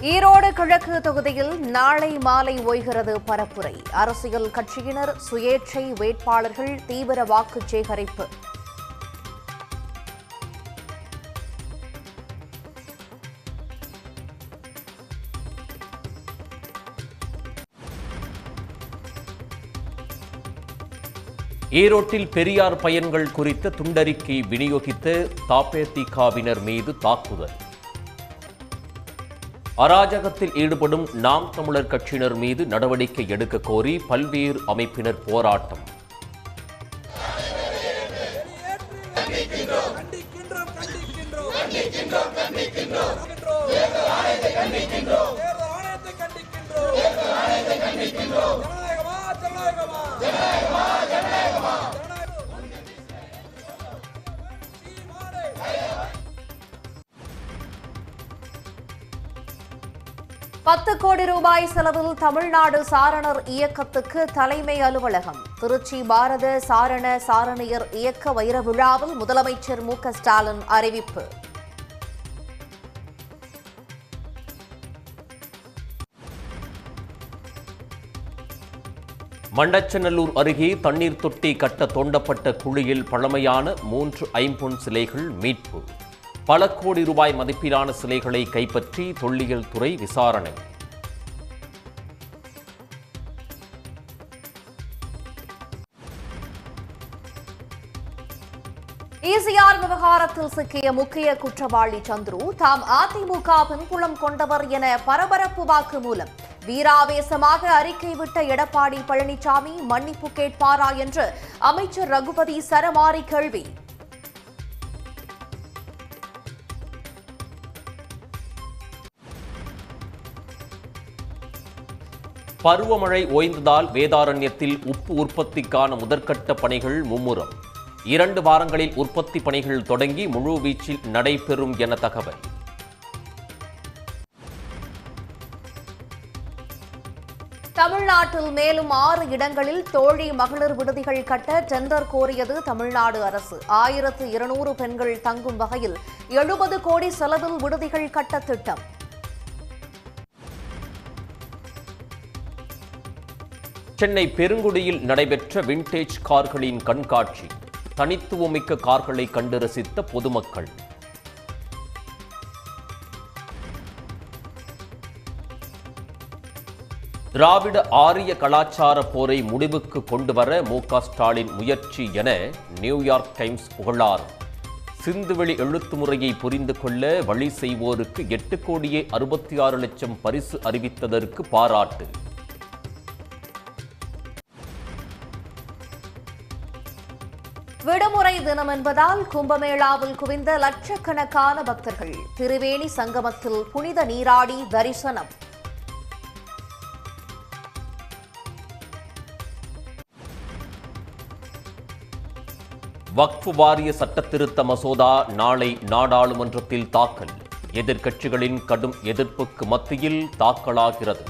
ஈரோடு கிழக்கு தொகுதியில் நாளை மாலை ஓய்கிறது பரப்புரை. அரசியல் கட்சியினர், சுயேட்சை வேட்பாளர்கள் தீவிர வாக்கு சேகரிப்பு. ஈரோட்டில் பெரியார் பயன்கள் குறித்த துண்டறிக்கை விநியோகித்த தபேதிகவினர் மீது தாக்குதல். அராஜகத்தில் ஈடுபடும் நாம் தமிழர் கட்சியினர் மீது நடவடிக்கை எடுக்க கோரி பல்வேறு அமைப்பினர் போராட்டம். ₹10 கோடி செலவில் தமிழ்நாடு சாரணர் இயக்கத்துக்கு தலைமை அலுவலகம். திருச்சி பாரத சாரண சாரணியர் இயக்க வைர விழாவில் முதலமைச்சர் மு.க.ஸ்டாலின் அறிவிப்பு. மண்டச்சநல்லூர் அருகே தண்ணீர் தொட்டி கட்ட தோண்டப்பட்ட குழியில் பழமையான 3 ஐம்பொன் சிலைகள் மீட்பு. பல கோடி ரூபாய் மதிப்பிலான சிலைகளை கைப்பற்றி தொல்லியல் துறை விசாரணை. ஈசிஆர் விவகாரத்தில் சிக்கிய முக்கிய குற்றவாளி சந்துரு தாம் அதிமுக பின்புலம் கொண்டவர் என பரபரப்பு வாக்குமூலம். வீராவேசமாக அறிக்கை விட்ட எடப்பாடி பழனிசாமி மன்னிப்பு கேட்பாரா என்று அமைச்சர் ரகுபதி சரமாரி கேள்வி. பருவமழை ஓய்ந்ததால் வேதாரண்யத்தில் உப்பு உற்பத்திக்கான முதற்கட்ட பணிகள் மும்முரம். 2 வாரங்களில் உற்பத்தி பணிகள் தொடங்கி முழுவீச்சில் நடைபெறும் என தகவல். தமிழ்நாட்டில் மேலும் 6 இடங்களில் தோழி மகளிர் விடுதிகள் கட்ட டெண்டர் கோரியது தமிழ்நாடு அரசு. 1200 பெண்கள் தங்கும் வகையில் 70 கோடி செலவில் விடுதிகள் கட்ட திட்டம். சென்னை பெருங்குடியில் நடைபெற்ற விண்டேஜ் கார்களின் கண்காட்சி. தனித்துவமிக்க கார்களை கண்டு ரசித்த பொதுமக்கள். திராவிட ஆரிய கலாச்சார போரை முடிவுக்கு கொண்டுவர மு.க.ஸ்டாலின் முயற்சி என நியூயார்க் டைம்ஸ் புகழாரம். சிந்துவெளி எழுத்து முறையை புரிந்து கொள்ள வழி செய்வோருக்கு 8,66,00,000 பரிசு அறிவித்ததற்கு பாராட்டு. விடுமுறை தினம் என்பதால் கும்பமேளாவில் குவிந்த லட்சக்கணக்கான பக்தர்கள். திருவேணி சங்கமத்தில் புனித நீராடி தரிசனம். வக்ஃப் வாரிய சட்டத்திருத்த மசோதா நாளை நாடாளுமன்றத்தில் தாக்கல். எதிர்க்கட்சிகளின் கடும் எதிர்ப்புக்கு மத்தியில் தாக்கலாகிறது.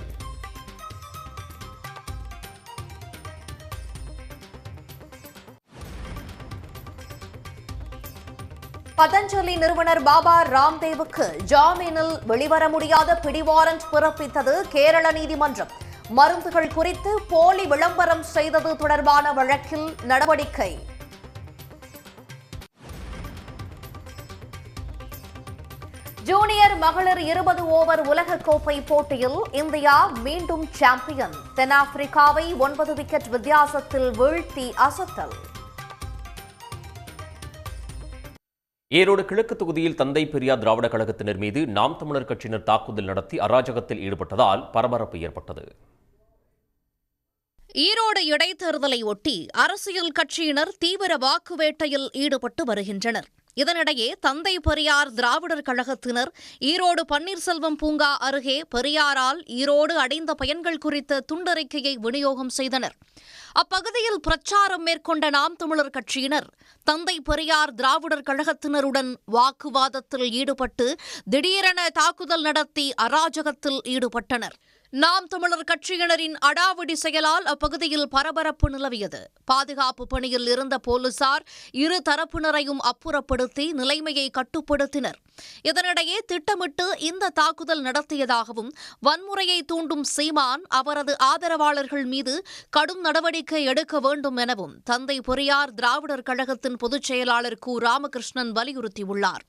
பதஞ்சலி நிறுவனர் பாபா ராம்தேவுக்கு ஜாமீனில் வெளிவர முடியாத பிடிவாரண்ட் பிறப்பித்தது கேரள நீதிமன்றம். மருந்துகள் குறித்து போலி விளம்பரம் செய்தது தொடர்பான வழக்கில் நடவடிக்கை. ஜூனியர் மகளிர் 20 ஓவர் உலகக்கோப்பை போட்டியில் இந்தியா மீண்டும் சாம்பியன். தென்னாப்பிரிக்காவை 9 விக்கெட் வித்தியாசத்தில் வீழ்த்தி அசத்தல். ஈரோடு கிழக்கு தொகுதியில் தந்தை பெரியார் திராவிட கழகத்தினர் மீது நாம் தமிழர் கட்சியினர் தாக்குதல் நடத்தி அராஜகத்தில் ஈடுபட்டதால் பரபரப்பு ஏற்பட்டது. ஈரோடு இடைத்தேர்தலை ஒட்டி அரசியல் கட்சியினர் தீவிர வாக்கு வேட்டையில் ஈடுபட்டு வருகின்றனர். இதனிடையே தந்தை பெரியார் திராவிடர் கழகத்தினர் ஈரோடு பன்னீர்செல்வம் பூங்கா அருகே பெரியாரால் ஈரோடு அடைந்த பயன்கள் குறித்த துண்டறிக்கையை விநியோகம் செய்தனர். அப்பகுதியில் பிரச்சாரம் மேற்கொண்ட நாம் தமிழர் கட்சியினர் தந்தை பெரியார் திராவிடர் கழகத்தினருடன் வாக்குவாதத்தில் ஈடுபட்டு திடீரென தாக்குதல் நடத்தி அராஜகத்தில் ஈடுபட்டனர். நாம் தமிழர் கட்சியினரின் அடாவடி செயலால் அப்பகுதியில் பரபரப்பு நிலவியது. பாதுகாப்பு பணியில் இருந்த போலீசார் இரு தரப்பினரையும் அப்புறப்படுத்தி நிலைமையை கட்டுப்படுத்தினர். இதனிடையே திட்டமிட்டு இந்த தாக்குதல் நடத்தியதாகவும் வன்முறையை தூண்டும் சீமான் அவரது ஆதரவாளர்கள் மீது கடும் நடவடிக்கை எடுக்க வேண்டும் எனவும் தந்தை பெரியார் திராவிடர் கழகத்தின் பொதுச் செயலாளர் கு. ராமகிருஷ்ணன் வலியுறுத்தியுள்ளார்.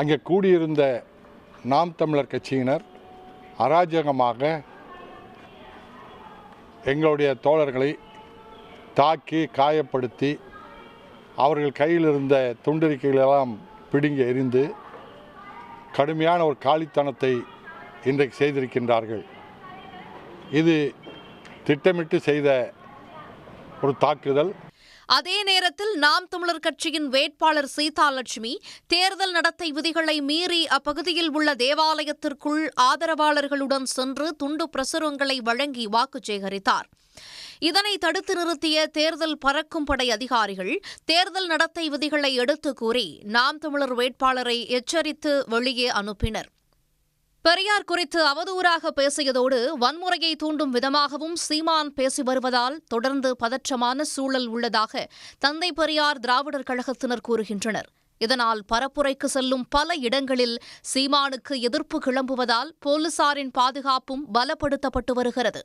அங்கே கூடியிருந்த நாம் தமிழர் கட்சியினர் அராஜகமாக எங்களுடைய தோழர்களை தாக்கி காயப்படுத்தி அவர்கள் கையில் இருந்த துண்டறிக்கைகளெல்லாம் பிடுங்கி எறிந்து கடுமையான ஒரு காலித்தனத்தை இன்றைக்கு செய்திருக்கின்றார்கள். இது திட்டமிட்டு செய்த ஒரு தாக்குதல். அதே நேரத்தில் நாம் தமிழர் கட்சியின் வேட்பாளர் சீதாலட்சுமி தேர்தல் நடத்தை விதிகளை மீறி அப்பகுதியில் உள்ள தேவாலயத்திற்குள் ஆதரவாளர்களுடன் சென்று துண்டு பிரசுரங்களை வழங்கி வாக்கு சேகரித்தார். இதனை தடுத்து நிறுத்திய தேர்தல் பறக்கும் படை அதிகாரிகள் தேர்தல் நடத்தை விதிகளை எடுத்துக் கூறி நாம் தமிழர் வேட்பாளரை எச்சரித்து வெளியே அனுப்பினர். பெரியார் குறித்து அவதூறாக பேசியதோடு வன்முறையை தூண்டும் விதமாகவும் சீமான் பேசி வருவதால் தொடர்ந்து பதற்றமான சூழல் உள்ளதாக தந்தை பெரியார் திராவிடர் கழகத்தினர் கூறுகின்றனர். இதனால் பரப்புரைக்கு செல்லும் பல இடங்களில் சீமானுக்கு எதிர்ப்பு கிளம்புவதால் போலீசாரின் பாதுகாப்பும் பலப்படுத்தப்பட்டு வருகிறது.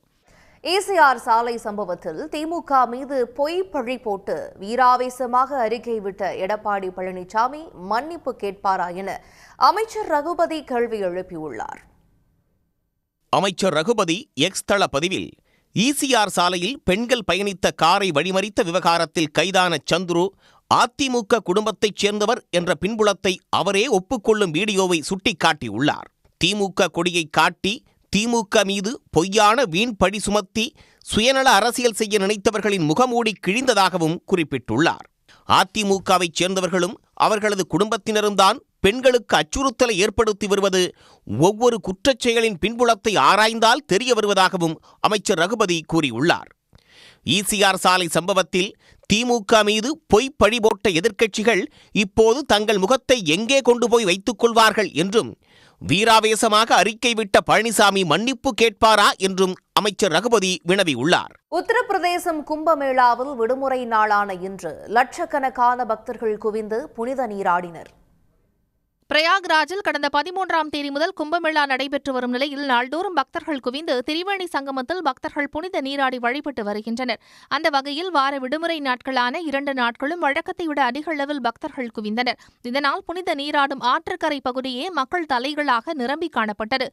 ஈசிஆர் சாலை சம்பவத்தில் திமுக மீது பொய் பழி போட்டு வீராவேசமாக அறிக்கை விட்ட எடப்பாடி பழனிசாமி மன்னிப்பு கேட்பாரா என அமைச்சர் ரகுபதி கேள்வி எழுப்பியுள்ளார். அமைச்சர் ரகுபதி எக்ஸ் தள பதிவில் ஈசிஆர் சாலையில் பெண்கள் பயணித்த காரை வழிமறித்த விவகாரத்தில் கைதான சந்துரு அதிமுக குடும்பத்தைச் சேர்ந்தவர் என்ற பின்புலத்தை அவரே ஒப்புக்கொள்ளும் வீடியோவை சுட்டிக்காட்டியுள்ளார். திமுக கொடியை காட்டி திமுக மீது பொய்யான வீண் பழி சுமத்தி சுயநல அரசியல் செய்ய நினைத்தவர்களின் முகமூடி கிழிந்ததாகவும் குறிப்பிட்டுள்ளார். அதிமுகவைச் சேர்ந்தவர்களும் அவர்களது குடும்பத்தினரும் தான் பெண்களுக்கு அச்சுறுத்தலை ஏற்படுத்தி வருவது ஒவ்வொரு குற்றச் செயலின் பின்புலத்தை ஆராய்ந்தால் தெரிய வருவதாகவும் அமைச்சர் ரகுபதி கூறியுள்ளார். ஈசிஆர் சாலை சம்பவத்தில் திமுக மீது பொய் பழி போட்ட எதிர்க்கட்சிகள் இப்போது தங்கள் முகத்தை எங்கே கொண்டு போய் வைத்துக் கொள்வார்கள் என்றும் வீராவேசமாக அறிக்கை விட்ட பழனிசாமி மன்னிப்பு கேட்பாரா என்றும் அமைச்சர் ரகுபதி வினவியுள்ளார். உத்தரப்பிரதேசம் கும்பமேளாவில் விடுமுறை நாளான இன்று லட்சக்கணக்கான பக்தர்கள் குவிந்து புனித நீராடினர். பிரயாக்ராஜில் கடந்த 13ஆம் தேதி முதல் கும்பமேளா நடைபெற்று வரும் நிலையில் நாள்தோறும் பக்தர்கள் குவிந்து திரிவேணி சங்கமத்தில் பக்தர்கள் புனித நீராடி வழிபட்டு வருகின்றனர். அந்த வகையில் வார விடுமுறை நாட்களான 2 நாட்களும் வழக்கத்தை விட அதிக அளவில் பக்தர்கள் குவிந்தனர். இதனால் புனித நீராடும் ஆற்றுக்கரை பகுதியே மக்கள் தலைகளாக நிரம்பி காணப்பட்டது.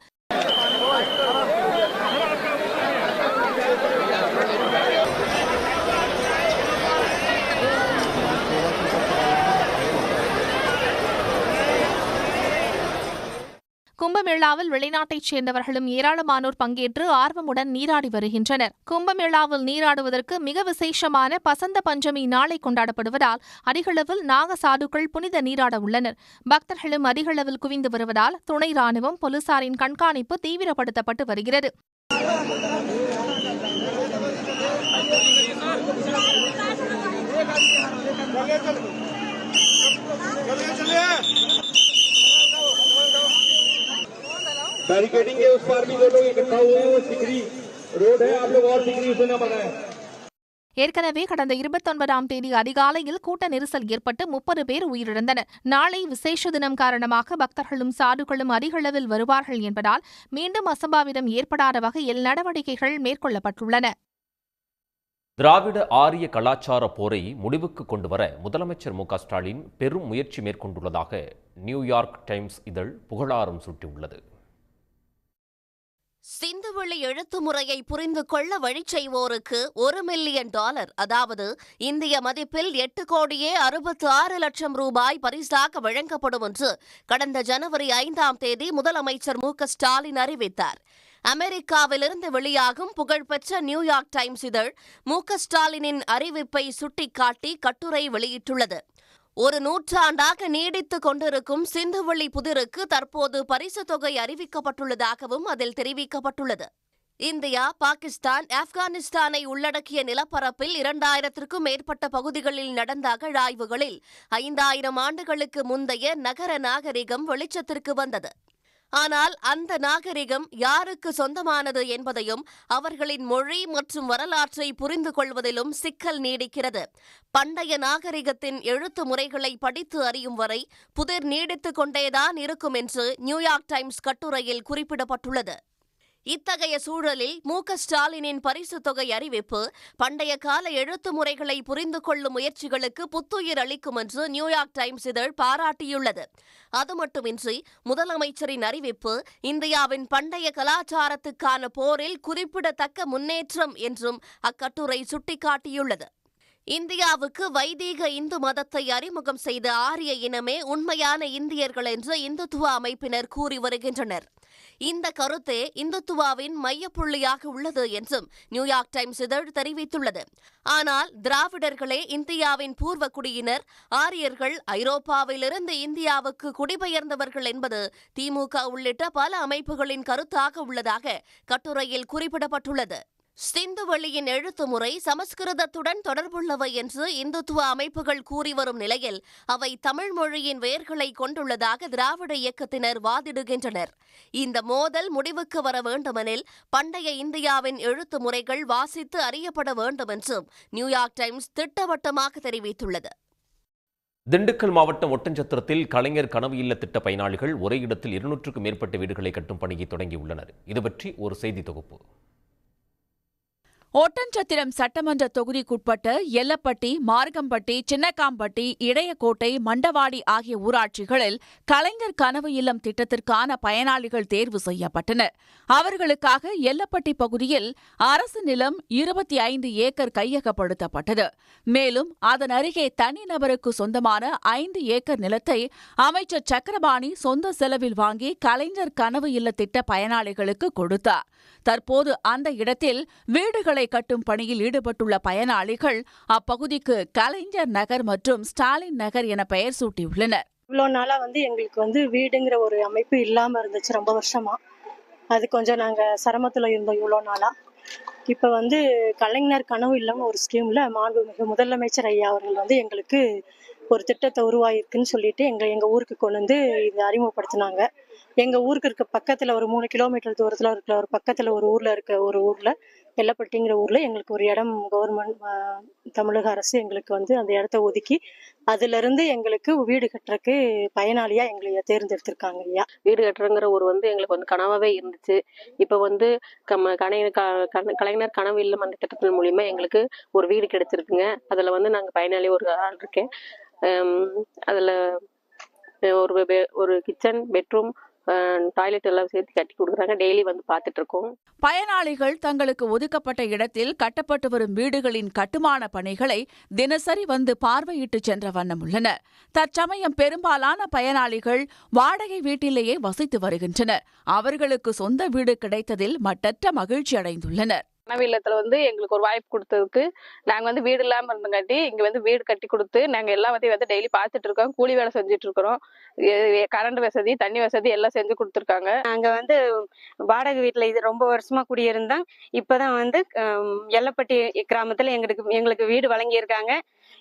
கும்பமேளாவில் வெளிநாட்டைச் சேர்ந்தவர்களும் ஏராளமானோர் பங்கேற்று ஆர்வமுடன் நீராடி வருகின்றனர். கும்பமேளாவில் நீராடுவதற்கு மிக விசேஷமான பசந்த பஞ்சமி நாளை கொண்டாடப்படுவதால் அதிகளவில் நாக சாதுக்கள் புனித நீராட உள்ளனர். பக்தர்களும் அதிகளவில் குவிந்து வருவதால் துணை ராணுவம் போலீசாரின் கண்காணிப்பு தீவிரப்படுத்தப்பட்டு வருகிறது. बैरिकेडिंग के उस पार भी लोग इकट्ठा हुए हैं। वो सिकरी रोड है, आप लोग और सिकरी से न बनाएं। ஏற்கனவே கடந்த 29ஆம் தேதி அதிகாலையில் கூட்ட நெரிசல் ஏற்பட்டு 30 பேர் உயிரிழந்தனர். நாளை விசேஷ தினம் காரணமாக பக்தர்களும் சாதுக்களும் அதிகளவில் வருவார்கள் என்பதால் மீண்டும் அசம்பாவிதம் ஏற்படாத வகையில் நடவடிக்கைகள் மேற்கொள்ளப்பட்டுள்ளன. திராவிட ஆரிய கலாச்சார போரை முடிவுக்கு கொண்டுவர முதலமைச்சர் மு.க.ஸ்டாலின் பெரும் முயற்சி மேற்கொண்டுள்ளதாக நியூயார்க் டைம்ஸ் இதழ் புகழாரம் சூட்டியுள்ளது. சிந்துவெளி எழுத்து முறையை புரிந்து கொள்ள வழி செய்வோருக்கு $1 மில்லியன், அதாவது இந்திய மதிப்பில் 8,66,00,000 ரூபாய் பரிசாக வழங்கப்படும் என்று கடந்த ஜனவரி 5ஆம் தேதி முதலமைச்சர் மு.க.ஸ்டாலின் அறிவித்தார். அமெரிக்காவிலிருந்து வெளியாகும் புகழ்பெற்ற நியூயார்க் டைம்ஸ் இதழ் மு.க.ஸ்டாலினின் அறிவிப்பை சுட்டிக்காட்டி கட்டுரை வெளியிட்டுள்ளது. ஒரு நூற்றாண்டாக நீடித்துக் கொண்டிருக்கும் சிந்துவெளி புதிருக்கு தற்போது பரிசு தொகை அறிவிக்கப்பட்டுள்ளதாகவும் அதில் தெரிவிக்கப்பட்டுள்ளது. இந்தியா, பாகிஸ்தான், ஆப்கானிஸ்தானை உள்ளடக்கிய நிலப்பரப்பில் 2000க்கும் மேற்பட்ட பகுதிகளில் நடந்த அகழாய்வுகளில் 5000 ஆண்டுகளுக்கு முந்தைய நகர நாகரிகம் வெளிச்சத்திற்கு வந்தது. ஆனால் அந்த நாகரிகம் யாருக்கு சொந்தமானது என்பதையும் அவர்களின் மொழி மற்றும் வரலாற்றை புரிந்து கொள்வதிலும் சிக்கல் நீடிக்கிறது. பண்டைய நாகரிகத்தின் எழுத்து முறைகளை படித்து அறியும் வரை புதிர் நீடித்துக் கொண்டேதான் இருக்கும் என்று நியூயார்க் டைம்ஸ் கட்டுரையில் குறிப்பிடப்பட்டுள்ளது. இத்தகைய சூழலில் மு.க.ஸ்டாலினின் பரிசுத் தொகை அறிவிப்பு பண்டைய கால எழுத்து முறைகளை புரிந்து கொள்ளும் முயற்சிகளுக்கு புத்துயிர் அளிக்கும் என்று நியூயார்க் டைம்ஸ் இதழ் பாராட்டியுள்ளது. அது மட்டுமின்றி முதலமைச்சரின் அறிவிப்பு இந்தியாவின் பண்டைய கலாச்சாரத்துக்கான போரில் குறிப்பிடத்தக்க முன்னேற்றம் என்றும் அக்கட்டுரை சுட்டிக்காட்டியுள்ளது. இந்தியாவுக்கு வைதீக இந்து மதத்தை அறிமுகம் செய்த ஆரிய இனமே உண்மையான இந்தியர்கள் என்று இந்துத்துவ அமைப்பினர் கூறி வருகின்றனர். இந்த கருத்தே இந்துத்துவாவின் மையப்புள்ளியாக உள்ளது என்றும் நியூயார்க் டைம்ஸ் இதழ் தெரிவித்துள்ளது. ஆனால் திராவிடர்களே இந்தியாவின் பூர்வ குடியினர், ஆரியர்கள் ஐரோப்பாவிலிருந்து இந்தியாவுக்கு குடிபெயர்ந்தவர்கள் என்பது திமுக உள்ளிட்ட பல அமைப்புகளின் கருத்தாக உள்ளதாக கட்டுரையில் குறிப்பிடப்பட்டுள்ளது. சிந்துவெளியின் எழுத்து முறை சமஸ்கிருதத்துடன் தொடர்புள்ளவை என்று இந்துத்துவ அமைப்புகள் கூறி வரும் நிலையில் அவை தமிழ் மொழியின் வேர்களை கொண்டுள்ளதாக திராவிட இயக்கத்தினர் வாதிடுகின்றனர். இந்த மோதல் முடிவுக்கு வர வேண்டுமெனில் பண்டைய இந்தியாவின் எழுத்து முறைகள் வாசித்து அறியப்பட வேண்டும் என்றும் நியூயார்க் டைம்ஸ் திட்டவட்டமாக தெரிவித்துள்ளது. திண்டுக்கல் மாவட்டம் ஒட்டன்சத்திரத்தில் கலைஞர் கனவு இல்ல திட்ட பயனாளிகள் ஒரே இடத்தில் 200க்கும் மேற்பட்ட வீடுகளை கட்டும் பணியை தொடங்கியுள்ளனர். இது பற்றி ஒரு செய்தி தொகுப்பு. ஒட்டன்சத்திரம் சட்டமன்ற தொகுதிக்குட்பட்ட எல்லப்பட்டி, மார்கம்பட்டி, சின்னக்காம்பட்டி, இடையக்கோட்டை, மண்டவாடி ஆகிய ஊராட்சிகளில் கலைஞர் கனவு இல்லம் திட்டத்திற்கான பயனாளிகள் தேர்வு செய்யப்பட்டனர். அவர்களுக்காக எல்லப்பட்டி பகுதியில் அரசு நிலம் 25 ஏக்கர் கையகப்படுத்தப்பட்டது. மேலும் அதன் அருகே தனிநபருக்கு சொந்தமான 5 ஏக்கர் நிலத்தை அமைச்சர் சக்கரபாணி சொந்த செலவில் வாங்கி கலைஞர் கனவு இல்ல திட்ட பயனாளிகளுக்கு கொடுத்தார். தற்போது அந்த இடத்தில் வீடுகளை கட்டும் பணியில் ஈடுபட்டுள்ள பயனாளிகள் அப்பகுதிக்கு கலைஞர் நகர் மற்றும் ஸ்டாலின் நகர் என பெயர் சூட்டியுள்ளனர். இவ்வளோ நாளா எங்களுக்கு வீடுங்கிற ஒரு அமைப்பு இல்லாம இருந்துச்சு. ரொம்ப வருஷமா அது கொஞ்சம் நாங்க சிரமத்துல இருந்தோம். இவ்வளோ நாளா இப்ப கலைஞர் கனவு இல்லம்னு ஒரு ஸ்கீம்ல மாண்புமிகு முதலமைச்சர் ஐயா அவர்கள் எங்களுக்கு ஒரு திட்டத்தை உருவாயிருக்குன்னு சொல்லிட்டு எங்க ஊருக்கு கொண்டு வந்து இதை அறிமுகப்படுத்தினாங்க. எங்க ஊருக்கு இருக்க பக்கத்துல ஒரு 3 கிலோமீட்டர் தூரத்துல இருக்கிற ஒரு பக்கத்துல ஒரு ஊர்ல எல்லப்பட்டிங்கிற ஊர்ல எங்களுக்கு ஒரு இடம் கவர்மெண்ட் தமிழக அரசு எங்களுக்கு அந்த இடத்த ஒதுக்கி அதுல இருந்து எங்களுக்கு வீடு கட்டுறதுக்கு பயனாளியா எங்களை தேர்ந்தெடுத்திருக்காங்க. ஐயா, வீடு கட்டுறங்கிற ஒரு எங்களுக்கு கனவாவே இருந்துச்சு. இப்ப கலைஞர் கனவு இல்லம் அந்த திட்டத்தின் மூலியமா எங்களுக்கு ஒரு வீடு கிடைச்சிருக்குங்க. அதுல நாங்க பயனாளி ஒரு ஆள் இருக்கேன். அதுல ஒரு கிச்சன், பெட்ரூம், டாய்லெட் எல்லாம் சேர்த்து கட்டி கொடுக்குறாங்க. டெய்லி பார்த்துட்டு இருக்கோம். பயனாளிகள் தங்களுக்கு ஒதுக்கப்பட்ட இடத்தில் கட்டப்பட்டு வரும் வீடுகளின் கட்டுமான பணிகளை தினசரி பார்வையிட்டு சென்ற வண்ணம் உள்ளனர். தற்சமயம் பெரும்பாலான பயனாளிகள் வாடகை வீட்டிலேயே வசித்து வருகின்றனர். அவர்களுக்கு சொந்த வீடு கிடைத்ததில் மட்டற்ற மகிழ்ச்சி அடைந்துள்ளனர். கனவு இல்லத்துல எங்களுக்கு ஒரு வாய்ப்பு கொடுத்ததுக்கு நாங்க வீடு இல்லாம இருந்தங்காட்டி இங்க வீடு கட்டி கொடுத்து நாங்க எல்லாம் டெய்லி பாத்துட்டு இருக்கோம். கூலி வேலை செஞ்சுட்டு இருக்கிறோம். கரண்ட் வசதி, தண்ணி வசதி எல்லாம் செஞ்சு கொடுத்துருக்காங்க. நாங்க வாடகை வீட்டுல இது ரொம்ப வருஷமா குடியிருந்தோம். இப்பதான் எல்லப்பட்டி கிராமத்துல எங்களுக்கு வீடு வழங்கியிருக்காங்க.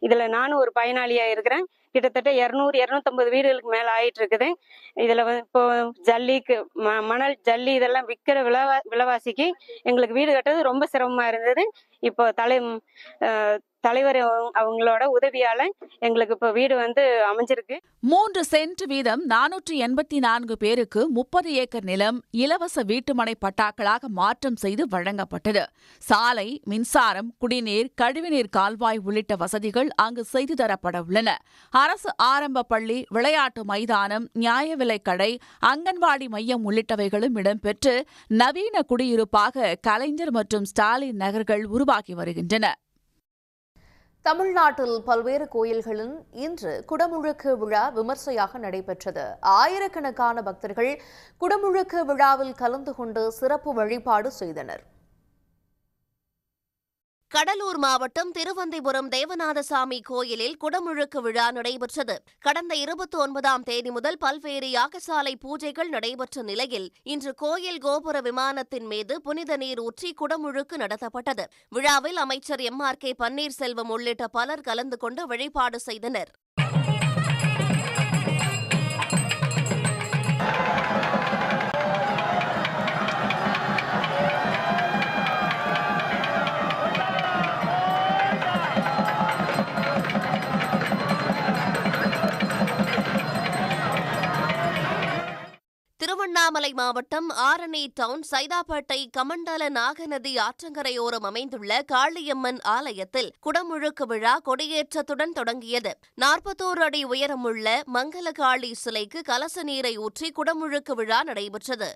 இதுல நானும் ஒரு பயனாளியா இருக்கிறேன். கிட்டத்தட்ட 200-250 வீடுகளுக்கு மேல ஆயிட்டு இருக்குது. இதுல இப்போ ஜல்லிக்கு மணல், ஜல்லி இதெல்லாம் விற்கிற விலைவாசிக்கு எங்களுக்கு வீடு கட்டுறது ரொம்ப சிரமமா இருந்தது. இப்போ தலைவர் அவங்களோட உதவியால எங்களுக்கு இப்ப வீடு அமைஞ்சிருக்கு. 3 சென்ட் வீதம் 484 பேருக்கு 30 ஏக்கர் நிலம் இலவச வீட்டுமனை பட்டாக்களாக மாற்றம் செய்து வழங்கப்பட்டது. சாலை, மின்சாரம், குடிநீர், கழிவுநீர் கால்வாய் உள்ளிட்ட வசதிகள் அங்கு செய்து தரப்பட உள்ளன. அரசு ஆரம்ப பள்ளி, விளையாட்டு மைதானம், நியாய விலைக் கடை, அங்கன்வாடி மையம் உள்ளிட்டவைகளும் இடம்பெற்று நவீன குடியிருப்பாக கலைஞர் மற்றும் ஸ்டாலின் நகர்கள் உருவாகி வருகின்றன. தமிழ்நாட்டில் பல்வேறு கோயில்களில் இன்று குடமுழுக்கு விழா விமர்சையாக நடைபெற்றது. ஆயிரக்கணக்கான பக்தர்கள் குடமுழுக்கு விழாவில் கலந்து கொண்டு சிறப்பு வழிபாடு செய்தனர். கடலூர் மாவட்டம் திருவந்திபுரம் தேவநாதசாமி கோயிலில் குடமுழுக்கு விழா நடைபெற்றது. கடந்த 29ஆம் தேதி முதல் பல்வேறு யாகசாலை பூஜைகள் நடைபெற்ற நிலையில் இன்று கோயில் கோபுர விமானத்தின் மீது புனித நீர் ஊற்றி குடமுழுக்கு நடத்தப்பட்டது. விழாவில் அமைச்சர் எம்.ஆர்.கே. பன்னீர்செல்வம் உள்ளிட்ட பலர் கலந்து கொண்டு வழிபாடு செய்தனர். திருவண்ணாமலை மாவட்டம் ஆரணி டவுன் சைதாப்பேட்டை கமண்டல நாகநதி ஆற்றங்கரையோரம் அமைந்துள்ள காளியம்மன் ஆலயத்தில் குடமுழுக்கு விழா கொடியேற்றத்துடன் தொடங்கியது. 41 அடி உயரமுள்ள மங்களகாளி சிலைக்கு கலச நீரை ஊற்றி குடமுழுக்கு விழா நடைபெற்றது.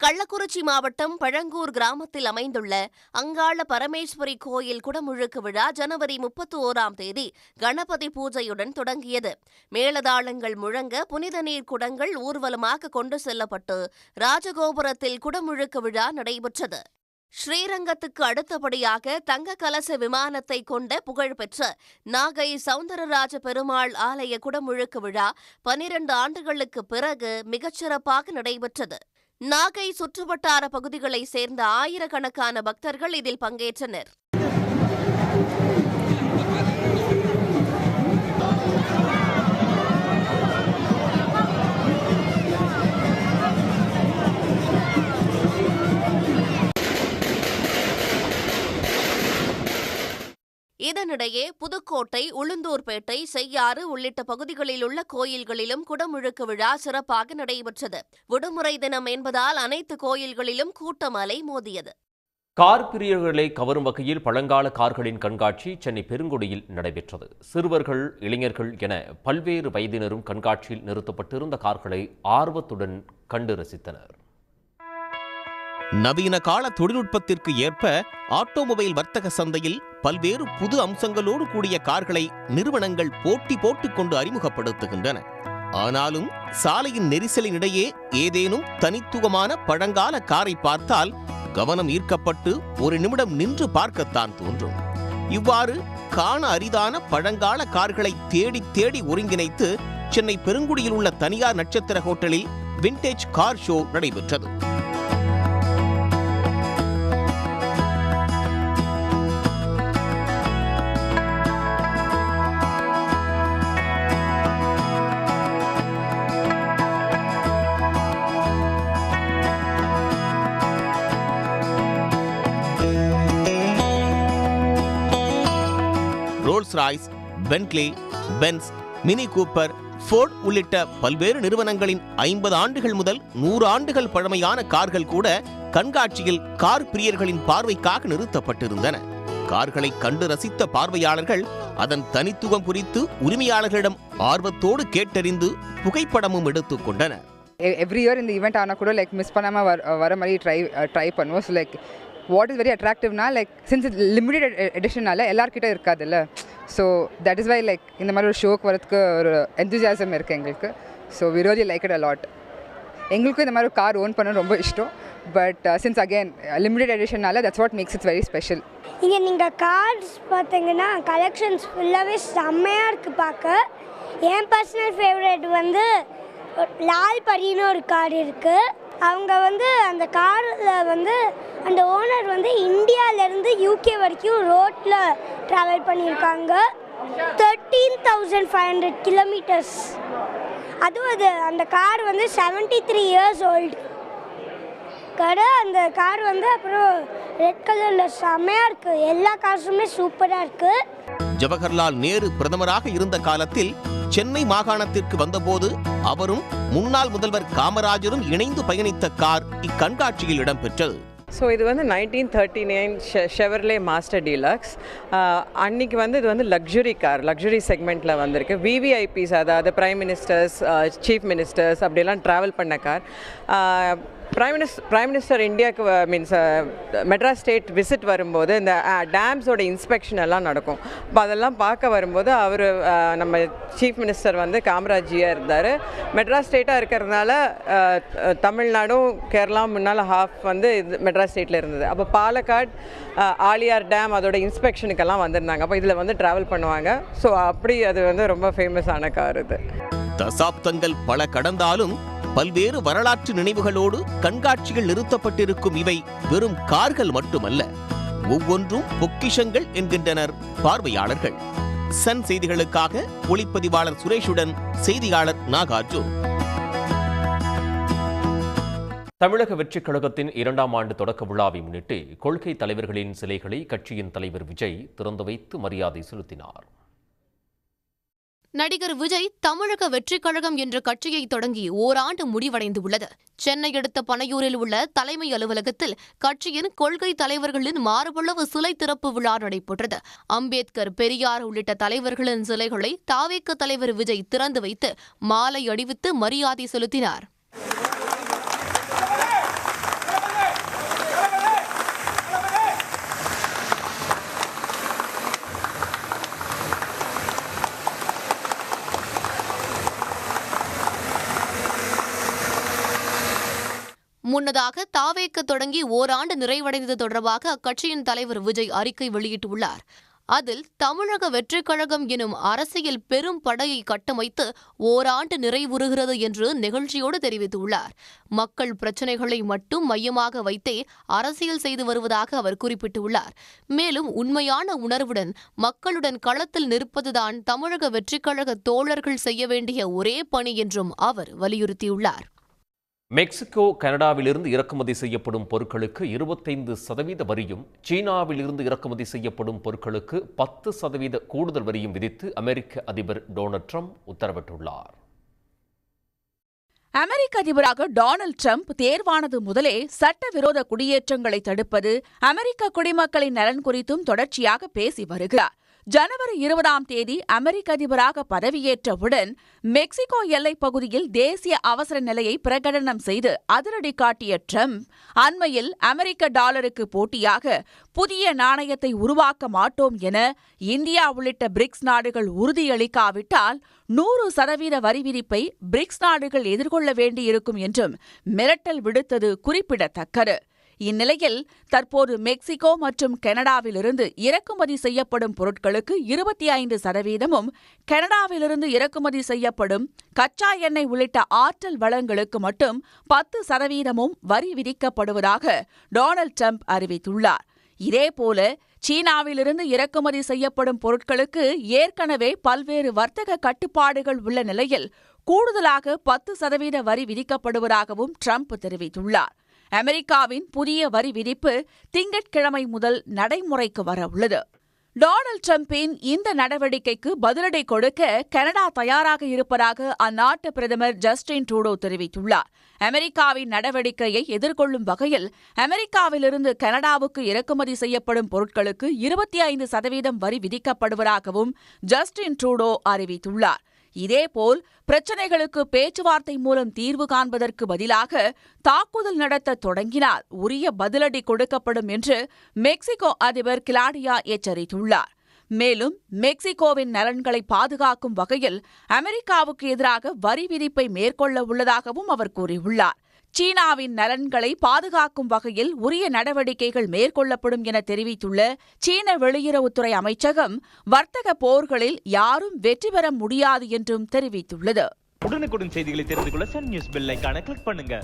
கள்ளக்குறிச்சி மாவட்டம் பழங்கூர் கிராமத்தில் அமைந்துள்ள அங்காள பரமேஸ்வரி கோயில் குடமுழுக்கு விழா ஜனவரி 31ஆம் தேதி கணபதி பூஜையுடன் தொடங்கியது. மேளதாளங்கள் முழங்க புனித நீர் குடங்கள் ஊர்வலமாக கொண்டு செல்லப்பட்டு ராஜகோபுரத்தில் குடமுழுக்கு விழா நடைபெற்றது. ஸ்ரீரங்கத்துக்கு அடுத்தபடியாக தங்க கலச விமானத்தை கொண்ட புகழ்பெற்ற நாகை சவுந்தரராஜ பெருமாள் ஆலய குடமுழுக்கு விழா 12 ஆண்டுகளுக்கு பிறகு மிகச்சிறப்பாக நடைபெற்றது. நாகை சுற்றுவட்டார பகுதிகளை சேர்ந்த ஆயிரக்கணக்கான பக்தர்கள் இதில் பங்கேற்றனர். இதனிடையே புதுக்கோட்டை, உளுந்தூர்பேட்டை, செய்யாறு உள்ளிட்ட பகுதிகளில் உள்ள கோயில்களிலும் குடமுழுக்கு விழா சிறப்பாக நடைபெற்றது. விடுமுறை தினம் என்பதால் அனைத்து கோயில்களிலும் கூட்டம் அலை மோதியது. கார் பிரியர்களை கவரும் வகையில் பழங்கால கார்களின் கண்காட்சி சென்னை பெருங்குடியில் நடைபெற்றது. சிறுவர்கள், இளைஞர்கள் என பல்வேறு வயதினரும் கண்காட்சியில் நிறுத்தப்பட்டிருந்த கார்களை ஆர்வத்துடன் கண்டு ரசித்தனர். நவீன கால தொழில்நுட்பத்திற்கு ஏற்ப ஆட்டோமொபைல் வர்த்தக சந்தையில் பல்வேறு புது அம்சங்களோடு கூடிய கார்களை நிறுவனங்கள் போட்டி போட்டுக்கொண்டு அறிமுகப்படுத்துகின்றன. ஆனாலும் சாலையின் நெரிசலினிடையே ஏதேனும் தனித்துவமான பழங்கால காரை பார்த்தால் கவனம் ஈர்க்கப்பட்டு ஒரு நிமிடம் நின்று பார்க்கத்தான் தோன்றும். இவ்வாறு காண அரிதான பழங்கால கார்களை தேடி தேடி ஒருங்கிணைத்து சென்னை பெருங்குடியில் உள்ள தனியார் நட்சத்திர ஹோட்டலில் விண்டேஜ் கார் ஷோ நடைபெற்றது. Rolls Royce, Bentley, Benz, Mini Cooper, Ford உள்ளிட்ட பல்வேறு நிறுவனங்களின் 50 ஆண்டுகள் முதல் 100 ஆண்டுகள் பழமையான கார்கள் கூட கண்காட்சியில் கார் பிரியர்களின் பார்வைக்காக நிறுத்தப்பட்டிருந்தன. கார்களை கண்டு ரசித்த பார்வையாளர்கள் அதன் தனித்துவம் குறித்து உரிமையாளர்களிடம் ஆர்வத்தோடு கேட்டறிந்து புகைப்படமும் எடுத்துக் கொண்டனர். எவ்ரி இயர் இந்த ஈவெண்ட் ஆனால் கூட மிஸ் பண்ணாமல் வர மாதிரி ட்ரை பண்ணுவோம். So what is very attractive now, since it's limited edition எல்லார்கிட்ட இருக்காதுல்ல, ஸோ that is why இந்த மாதிரி ஒரு ஷோக்கு வரதுக்கு ஒரு enthusiasm இருக்குது எங்களுக்கு. So we really like it a lot. எங்களுக்கும் இந்த மாதிரி ஒரு கார் ஓன் பண்ண ரொம்ப இஷ்டம். But since again limited editionனால that's what makes it very special. இங்கே நீங்கள் கார்ஸ் பார்த்தீங்கன்னா கலெக்ஷன்ஸ் ஃபுல்லாகவே செம்மையாக இருக்குது பார்க்க. என் பர்சனல் ஃபேவரட் லால் பரின்னு ஒரு கார் இருக்குது. அவங்க அந்த காரில் அந்த ஓனர் இந்தியாவிலேருந்து UK வரைக்கும் ரோட்டில் ட்ராவல் பண்ணியிருக்காங்க. 13,500 கிலோமீட்டர்ஸ். அதுவும் அந்த கார் 73 இயர்ஸ் ஓல்டு கடை. அந்த கார் அப்புறம் ரெட் கலரில் செம்மையாக இருக்குது. எல்லா கார்ஸுமே சூப்பராக இருக்குது. ஜவஹர்லால் நேரு பிரதமராக இருந்த காலத்தில் சென்னை மாகாணத்திற்கு வந்தபோது அவரும் முன்னாள் முதல்வர் காமராஜரும் இணைந்து பயணித்த கார் இக்கண்காட்சியில் இடம்பெற்றது. ஸோ இது 1939 ஷெவர்லே மாஸ்டர் டீலக்ஸ். அன்றைக்கி இது லக்ஸுரி கார், லக்ஸுரி செக்மெண்ட்டில் வந்திருக்கு. VVIPs, அதாவது பிரைம் மினிஸ்டர்ஸ், சீஃப் மினிஸ்டர்ஸ் அப்படியெல்லாம் ட்ராவல் பண்ண கார். பிரைம் மினிஸ்டர் இந்தியாவுக்கு மெட்ராஸ் ஸ்டேட் விசிட் வரும்போது இந்த டேம்ஸோட இன்ஸ்பெக்ஷன் எல்லாம் நடக்கும். இப்போ அதெல்லாம் பார்க்க வரும்போது அவர் நம்ம சீஃப் மினிஸ்டர் காமராஜியாக இருந்தார். மெட்ராஸ் ஸ்டேட்டாக இருக்கிறதுனால தமிழ்நாடும் கேரளா முன்னால் ஹாஃப் இது மெட்ராஸ் ஸ்டேட்டில் இருந்தது. அப்போ பாலக்காடு ஆலியார் டேம் அதோட இன்ஸ்பெக்ஷனுக்கெல்லாம் வந்திருந்தாங்க. அப்போ இதில் ட்ராவல் பண்ணுவாங்க. ஸோ அப்படி அது ரொம்ப ஃபேமஸான கார். இது தசாப்தங்கள் பல கடந்தாலும் பல்வேறு வரலாற்று நினைவுகளோடு கண்காட்சிகள் நிறுத்தப்பட்டிருக்கும் இவை வெறும் கார்கள் மட்டுமல்ல, ஒவ்வொன்றும் பொக்கிஷங்கள் என்கின்றனர் பார்வையாளர்கள். சன் செய்திகளுக்காக ஒளிப்பதிவாளர் சுரேஷுடன் செய்தியாளர் நாகார்ஜுன். தமிழக வெற்றிக் கழகத்தின் 2ஆம் ஆண்டு தொடக்க விழாவை முன்னிட்டு கொள்கை தலைவர்களின் சிலைகளை கட்சியின் தலைவர் விஜய் திறந்து வைத்து மரியாதை செலுத்தினார். நடிகர் விஜய் தமிழக வெற்றிக் கழகம் என்ற கட்சியை தொடங்கி ஓராண்டு முடிவடைந்துள்ளது. சென்னை அடுத்த பனையூரில் உள்ள தலைமை அலுவலகத்தில் கட்சியின் கொள்கை தலைவர்களின் மார்பளவு சிலை திறப்பு விழா நடைபெற்றது. அம்பேத்கர், பெரியார் உள்ளிட்ட தலைவர்களின் சிலைகளை தாவேக தலைவர் விஜய் திறந்து வைத்து மாலை அணிவித்து மரியாதை செலுத்தினார். முன்னதாக தாவேக தொடங்கி ஓராண்டு நிறைவடைந்தது தொடர்பாக அக்கட்சியின் தலைவர் விஜய் அறிக்கை வெளியிட்டுள்ளார். அதில் தமிழக வெற்றிக் கழகம் எனும் அரசியல் பெரும் படையை கட்டமைத்து ஓராண்டு நிறைவுறுகிறது என்று நெகிழ்ச்சியோடு தெரிவித்துள்ளார். மக்கள் பிரச்சினைகளை மட்டும் மையமாக வைத்தே அரசியல் செய்து வருவதாக அவர் குறிப்பிட்டுள்ளார். மேலும் உண்மையான உணர்வுடன் மக்களுடன் களத்தில் நிற்பதுதான் தமிழக வெற்றிக் கழக தோழர்கள் செய்ய வேண்டிய ஒரே பணி என்றும் அவர் வலியுறுத்தியுள்ளார். மெக்சிகோ, கனடாவிலிருந்து இறக்குமதி செய்யப்படும் பொருட்களுக்கு 25% வரியும், சீனாவிலிருந்து இறக்குமதி செய்யப்படும் பொருட்களுக்கு 10% கூடுதல் வரியும் விதித்து அமெரிக்க அதிபர் டொனால்ட் ட்ரம்ப் உத்தரவிட்டுள்ளார். அமெரிக்க அதிபராக டொனால்ட் ட்ரம்ப் தேர்வானது முதலே சட்டவிரோத குடியேற்றங்களை தடுப்பது, அமெரிக்க குடிமக்களின் நலன் குறித்தும் தொடர்ச்சியாக பேசி வருகிறார். ஜனவரி 20ஆம் தேதி அமெரிக்க அதிபராக பதவியேற்றவுடன் மெக்சிகோ எல்லைப் பகுதியில் தேசிய அவசர நிலையை பிரகடனம் செய்து அதிரடி காட்டிய ட்ரம்ப் அண்மையில் அமெரிக்க டாலருக்கு போட்டியாக புதிய நாணயத்தை உருவாக்க மாட்டோம் என இந்தியா உள்ளிட்ட பிரிக்ஸ் நாடுகள் உறுதியளிக்காவிட்டால் 100% வரி விதிப்பை பிரிக்ஸ் நாடுகள் எதிர்கொள்ள வேண்டியிருக்கும் என்றும் மிரட்டல் விடுத்தது குறிப்பிடத்தக்கது. இந்நிலையில் தற்போது மெக்சிகோ மற்றும் கனடாவிலிருந்து இறக்குமதி செய்யப்படும் பொருட்களுக்கு 25%, கனடாவிலிருந்து இறக்குமதி செய்யப்படும் கச்சா எண்ணெய் உள்ளிட்ட ஆற்றல் வளங்களுக்கு மட்டும் 10% வரி விதிக்கப்படுவதாக டொனால்ட் ட்ரம்ப் அறிவித்துள்ளார். இதேபோல சீனாவிலிருந்து இறக்குமதி செய்யப்படும் பொருட்களுக்கு ஏற்கனவே பல்வேறு வர்த்தக கட்டுப்பாடுகள் உள்ள நிலையில் கூடுதலாக 10% வரி விதிக்கப்படுவதாகவும் ட்ரம்ப் தெரிவித்துள்ளார். அமெரிக்காவின் புதிய வரி விதிப்பு திங்கட்கிழமை முதல் நடைமுறைக்கு வர உள்ளது. டொனால்ட் ட்ரம்பின் இந்த நடவடிக்கைக்கு பதிலடி கொடுக்க கனடா தயாராக இருப்பதாக அந்நாட்டு பிரதமர் ஜஸ்டின் ட்ரூடோ தெரிவித்துள்ளார். அமெரிக்காவின் நடவடிக்கையை எதிர்கொள்ளும் வகையில் அமெரிக்காவிலிருந்து கனடாவுக்கு இறக்குமதி செய்யப்படும் பொருட்களுக்கு 25% வரி விதிக்கப்படுவதாகவும் ஜஸ்டின் ட்ரூடோ அறிவித்துள்ளார். இதேபோல் பிரச்சினைகளுக்கு பேச்சுவார்த்தை மூலம் தீர்வு காண்பதற்கு பதிலாக தாக்குதல் நடத்த தொடங்கினால் உரிய பதிலடி கொடுக்கப்படும் என்று மெக்சிகோ அதிபர் கிளாடியா எச்சரித்துள்ளார். மேலும் மெக்சிகோவின் நலன்களை பாதுகாக்கும் வகையில் அமெரிக்காவுக்கு எதிராக வரி விதிப்பை மேற்கொள்ள உள்ளதாகவும் அவர் கூறியுள்ளார். சீனாவின் நலன்களை பாதுகாக்கும் வகையில் உரிய நடவடிக்கைகள் மேற்கொள்ளப்படும் என தெரிவித்துள்ள சீன வெளியுறவுத்துறை அமைச்சகம் வர்த்தக போர்களில் யாரும் வெற்றி பெற முடியாது என்றும் தெரிவித்துள்ளது. உடனுக்குடன் செய்திகளை தெரிந்து கொள்ள சன் நியூஸ் பெல் ஐகானை கிளிக் பண்ணுங்க.